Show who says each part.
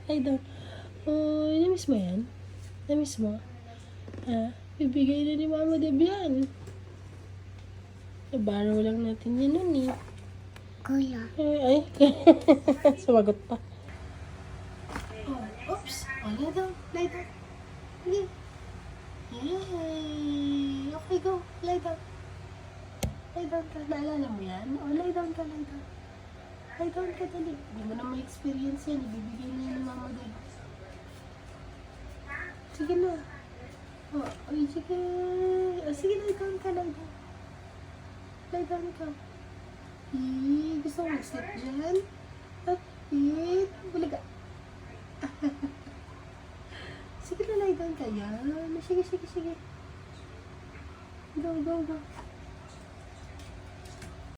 Speaker 1: Lie down. Oh, namiss mo yan? Namiss mo? Ha? Bibigay na ni Mama Deb yan. Baro lang natin yan nun eh.
Speaker 2: Kuya.
Speaker 1: Ay. Sumagot pa. Oh, oops. Oh, lie down. Lie down. Okay. Yay. Okay, go. Lie down. Lie down ka. Naalala mo yan? Oh, lie down ka. Lie down. Lie down ka dali. Hindi mo na ma-experience yan. Ibibigay na yan ni Mama Deb. Sige na. Oh, ay, sige. Oh, sige, lie down ka. Lie down. Lie down ka. Gusto mo mag-sleep dyan? Bulaga. Sige na, lie down ka yan. Sige. Go.